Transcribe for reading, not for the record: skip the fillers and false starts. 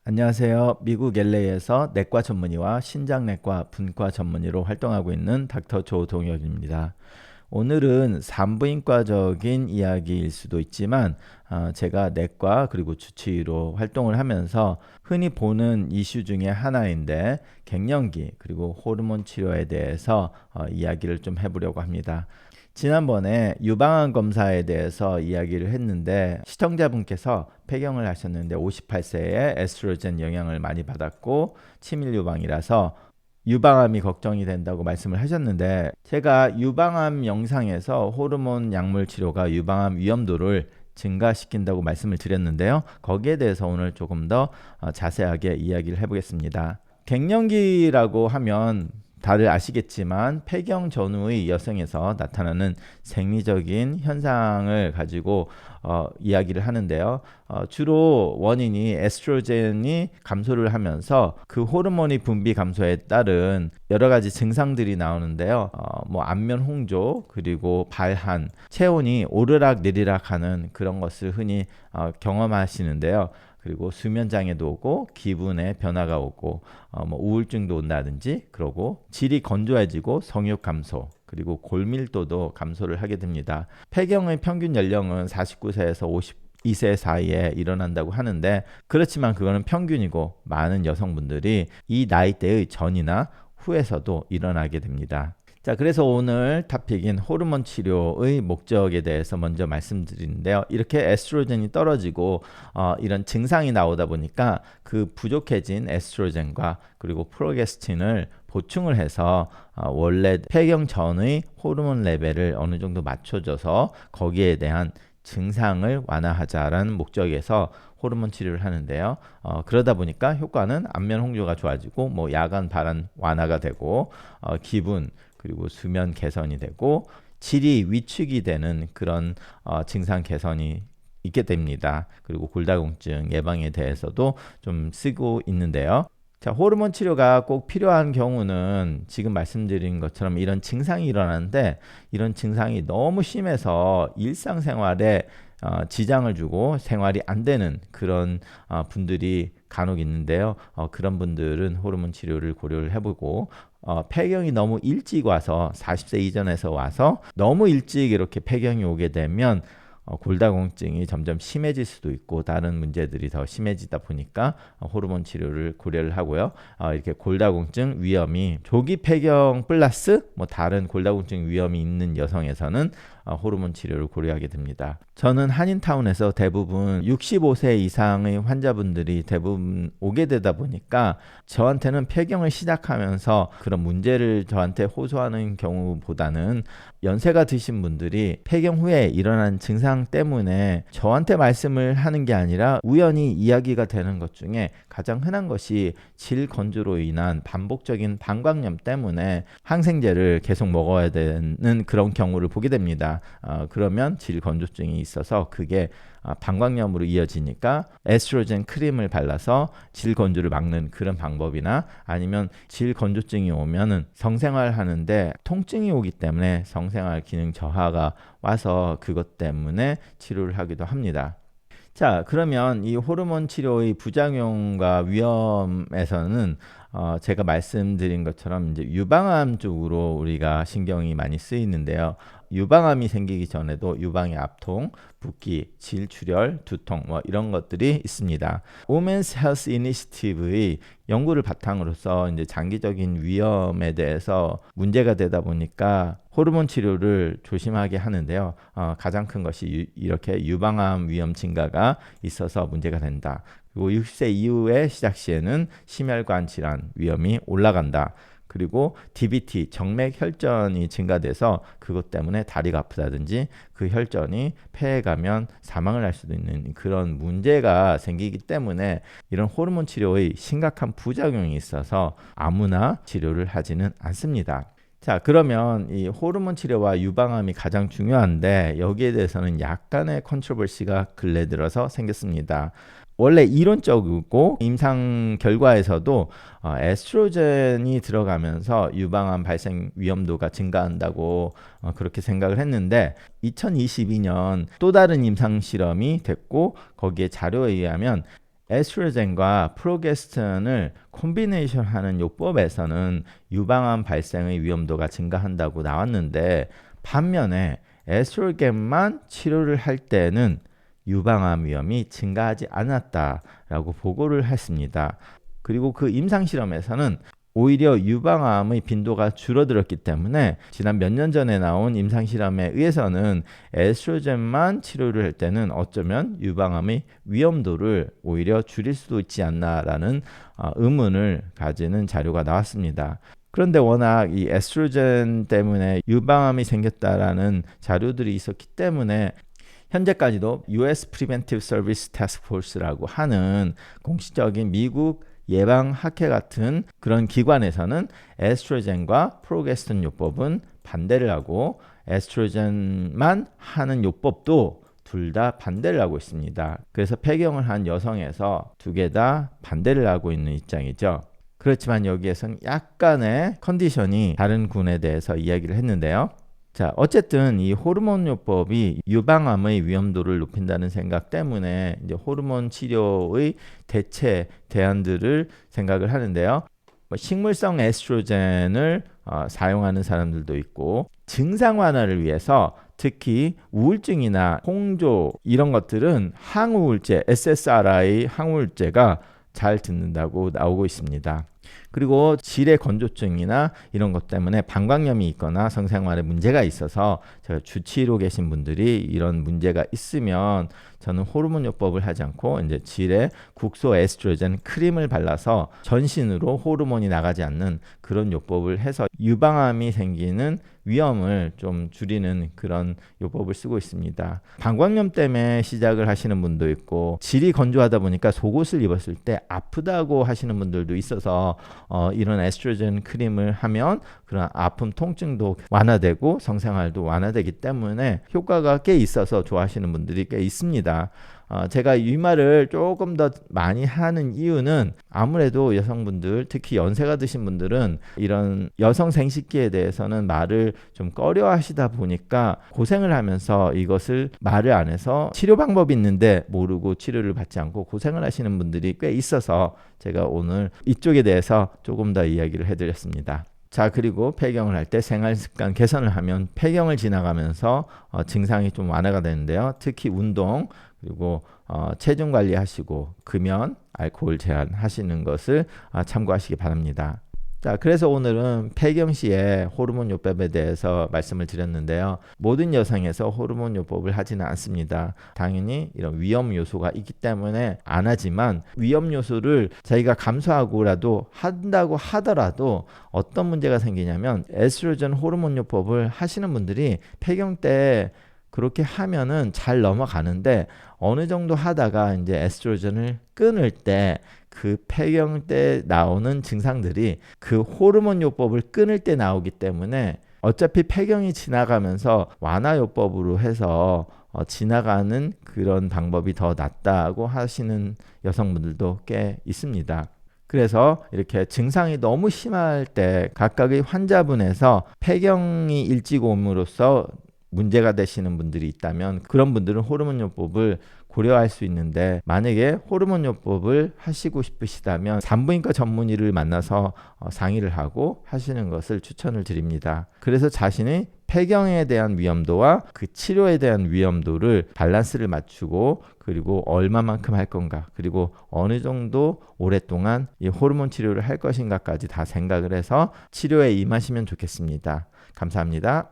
안녕하세요. 미국 LA에서 내과 전문의와 신장내과 분과 전문의로 활동하고 있는 닥터 조동혁입니다. 오늘은 산부인과적인 이야기일 수도 있지만 제가 내과 그리고 주치의로 활동을 하면서 흔히 보는 이슈 중에 하나인데 갱년기 그리고 호르몬 치료에 대해서 이야기를 좀 해보려고 합니다. 지난번에 유방암 검사에 대해서 이야기를 했는데 시청자분께서 폐경을 하셨는데 58세에 에스트로겐 영향을 많이 받았고 치밀 유방이라서 유방암이 걱정이 된다고 말씀을 하셨는데, 제가 유방암 영상에서 호르몬 약물 치료가 유방암 위험도를 증가시킨다고 말씀을 드렸는데요. 거기에 대해서 오늘 조금 더 자세하게 이야기를 해보겠습니다. 갱년기라고 하면 다들 아시겠지만 폐경 전후의 여성에서 나타나는 생리적인 현상을 가지고 이야기를 하는데요. 주로 원인이 에스트로겐이 감소를 하면서 그 호르몬의 분비 감소에 따른 여러 가지 증상들이 나오는데요. 뭐 안면 홍조 그리고 발한, 체온이 오르락 내리락 하는 그런 것을 흔히 경험하시는데요. 그리고 수면 장애도 오고 기분에 변화가 오고 뭐 우울증도 온다든지, 그러고 질이 건조해지고 성욕 감소, 그리고 골밀도도 감소를 하게 됩니다. 폐경의 평균 연령은 49세에서 52세 사이에 일어난다고 하는데, 그렇지만 그거는 평균이고 많은 여성분들이 이 나이대의 전이나 후에서도 일어나게 됩니다. 자, 그래서 오늘 토픽인 호르몬 치료의 목적에 대해서 먼저 말씀드리는데요. 이렇게 에스트로겐이 떨어지고 이런 증상이 나오다 보니까 그 부족해진 에스트로겐과 그리고 프로게스틴을 보충을 해서 원래 폐경 전의 호르몬 레벨을 어느 정도 맞춰줘서 거기에 대한 증상을 완화하자라는 목적에서 호르몬 치료를 하는데요. 그러다 보니까 효과는 안면 홍조가 좋아지고 뭐 야간 발한 완화가 되고 기분 그리고 수면 개선이 되고 질이 위축이 되는 그런 증상 개선이 있게 됩니다. 그리고 골다공증 예방에 대해서도 좀 쓰고 있는데요. 자, 호르몬 치료가 꼭 필요한 경우는 지금 말씀드린 것처럼 이런 증상이 일어나는데, 이런 증상이 너무 심해서 일상생활에 지장을 주고 생활이 안 되는 그런 분들이 간혹 있는데요. 그런 분들은 호르몬 치료를 고려를 해보고, 폐경이 너무 일찍 와서 40세 이전에서 와서 너무 일찍 이렇게 폐경이 오게 되면 골다공증이 점점 심해질 수도 있고 다른 문제들이 더 심해지다 보니까 호르몬 치료를 고려를 하고요. 이렇게 골다공증 위험이 조기 폐경 플러스 뭐 다른 골다공증 위험이 있는 여성에서는 호르몬 치료를 고려하게 됩니다. 저는 한인타운에서 대부분 65세 이상의 환자분들이 대부분 오게 되다 보니까 저한테는 폐경을 시작하면서 그런 문제를 저한테 호소하는 경우보다는 연세가 드신 분들이 폐경 후에 일어난 증상 때문에 저한테 말씀을 하는 게 아니라 우연히 이야기가 되는 것 중에 가장 흔한 것이 질 건조로 인한 반복적인 방광염 때문에 항생제를 계속 먹어야 되는 그런 경우를 보게 됩니다. 그러면 질 건조증이 있어서 그게 방광염으로 이어지니까 에스트로겐 크림을 발라서 질 건조를 막는 그런 방법이나, 아니면 질 건조증이 오면은 성생활 하는데 통증이 오기 때문에 성생활 기능 저하가 와서 그것 때문에 치료를 하기도 합니다. 자, 그러면 이 호르몬 치료의 부작용과 위험에서는 제가 말씀드린 것처럼 이제 유방암 쪽으로 우리가 신경이 많이 쓰이는데요. 유방암이 생기기 전에도 유방의 압통, 붓기, 질출혈, 두통 뭐 이런 것들이 있습니다. Women's Health Initiative의 연구를 바탕으로서 이제 장기적인 위험에 대해서 문제가 되다 보니까 호르몬 치료를 조심하게 하는데요. 가장 큰 것이 이렇게 유방암 위험 증가가 있어서 문제가 된다. 그리고 60세 이후의 시작 시에는 심혈관 질환 위험이 올라간다. 그리고 DVT, 정맥 혈전이 증가돼서 그것 때문에 다리가 아프다든지 그 혈전이 폐에 가면 사망을 할 수도 있는 그런 문제가 생기기 때문에 이런 호르몬 치료의 심각한 부작용이 있어서 아무나 치료를 하지는 않습니다. 자, 그러면 이 호르몬 치료와 유방암이 가장 중요한데 여기에 대해서는 약간의 컨트로버시가 근래 들어서 생겼습니다. 원래 이론적이고 임상 결과에서도 에스트로겐이 들어가면서 유방암 발생 위험도가 증가한다고 그렇게 생각을 했는데, 2022년 또 다른 임상 실험이 됐고 거기에 자료에 의하면 에스트로겐과 프로게스테론을 콤비네이션 하는 요법에서는 유방암 발생의 위험도가 증가한다고 나왔는데, 반면에 에스트로겐만 치료를 할 때는 유방암 위험이 증가하지 않았다라고 보고를 했습니다. 그리고 그 임상실험에서는 오히려 유방암의 빈도가 줄어들었기 때문에 지난 몇 년 전에 나온 임상실험에 의해서는 에스트로겐만 치료를 할 때는 어쩌면 유방암의 위험도를 오히려 줄일 수도 있지 않나라는 의문을 가지는 자료가 나왔습니다. 그런데 워낙 이 에스트로겐 때문에 유방암이 생겼다라는 자료들이 있었기 때문에 현재까지도 US Preventive Service Task Force라고 하는 공식적인 미국 예방학회 같은 그런 기관에서는 에스트로겐과 프로게스테론 요법은 반대를 하고, 에스트로겐만 하는 요법도 둘 다 반대를 하고 있습니다. 그래서 폐경을 한 여성에서 두 개 다 반대를 하고 있는 입장이죠. 그렇지만 여기에서는 약간의 컨디션이 다른 군에 대해서 이야기를 했는데요. 자, 어쨌든 이 호르몬 요법이 유방암의 위험도를 높인다는 생각 때문에 이제 호르몬 치료의 대체 대안들을 생각을 하는데요. 식물성 에스트로겐을 사용하는 사람들도 있고, 증상 완화를 위해서 특히 우울증이나 홍조 이런 것들은 항우울제, SSRI 항우울제가 잘 듣는다고 나오고 있습니다. 그리고 질의 건조증이나 이런 것 때문에 방광염이 있거나 성생활에 문제가 있어서 제가 주치의로 계신 분들이 이런 문제가 있으면 저는 호르몬 요법을 하지 않고 이제 질의 국소 에스트로겐 크림을 발라서 전신으로 호르몬이 나가지 않는 그런 요법을 해서 유방암이 생기는 위험을 좀 줄이는 그런 요법을 쓰고 있습니다. 방광염 때문에 시작을 하시는 분도 있고, 질이 건조하다 보니까 속옷을 입었을 때 아프다고 하시는 분들도 있어서 이런 에스트로겐 크림을 하면 그런 아픔, 통증도 완화되고 성생활도 완화되기 때문에 효과가 꽤 있어서 좋아하시는 분들이 꽤 있습니다. 제가 이 말을 조금 더 많이 하는 이유는 아무래도 여성분들, 특히 연세가 드신 분들은 이런 여성 생식기에 대해서는 말을 좀 꺼려 하시다 보니까 고생을 하면서 이것을 말을 안 해서 치료 방법이 있는데 모르고 치료를 받지 않고 고생을 하시는 분들이 꽤 있어서 제가 오늘 이쪽에 대해서 조금 더 이야기를 해드렸습니다. 자, 그리고 폐경을 할 때 생활습관 개선을 하면 폐경을 지나가면서 증상이 좀 완화가 되는데요. 특히 운동, 그리고 체중 관리하시고 금연, 알코올 제한하시는 것을 참고하시기 바랍니다. 자, 그래서 오늘은 폐경 시에 호르몬 요법에 대해서 말씀을 드렸는데요. 모든 여성에서 호르몬 요법을 하지는 않습니다. 당연히 이런 위험 요소가 있기 때문에 안 하지만, 위험 요소를 자기가 감수하고라도 한다고 하더라도 어떤 문제가 생기냐면, 에스트로겐 호르몬 요법을 하시는 분들이 폐경 때 그렇게 하면은 잘 넘어가는데, 어느 정도 하다가 이제 에스트로겐을 끊을 때 그 폐경 때 나오는 증상들이 그 호르몬 요법을 끊을 때 나오기 때문에 어차피 폐경이 지나가면서 완화 요법으로 해서 지나가는 그런 방법이 더 낫다고 하시는 여성분들도 꽤 있습니다. 그래서 이렇게 증상이 너무 심할 때 각각의 환자분에서 폐경이 일찍 옴으로써 문제가 되시는 분들이 있다면 그런 분들은 호르몬 요법을 고려할 수 있는데, 만약에 호르몬 요법을 하시고 싶으시다면 산부인과 전문의를 만나서 상의를 하고 하시는 것을 추천을 드립니다. 그래서 자신의 폐경에 대한 위험도와 그 치료에 대한 위험도를 밸런스를 맞추고, 그리고 얼마만큼 할 건가, 그리고 어느 정도 오랫동안 이 호르몬 치료를 할 것인가까지 다 생각을 해서 치료에 임하시면 좋겠습니다. 감사합니다.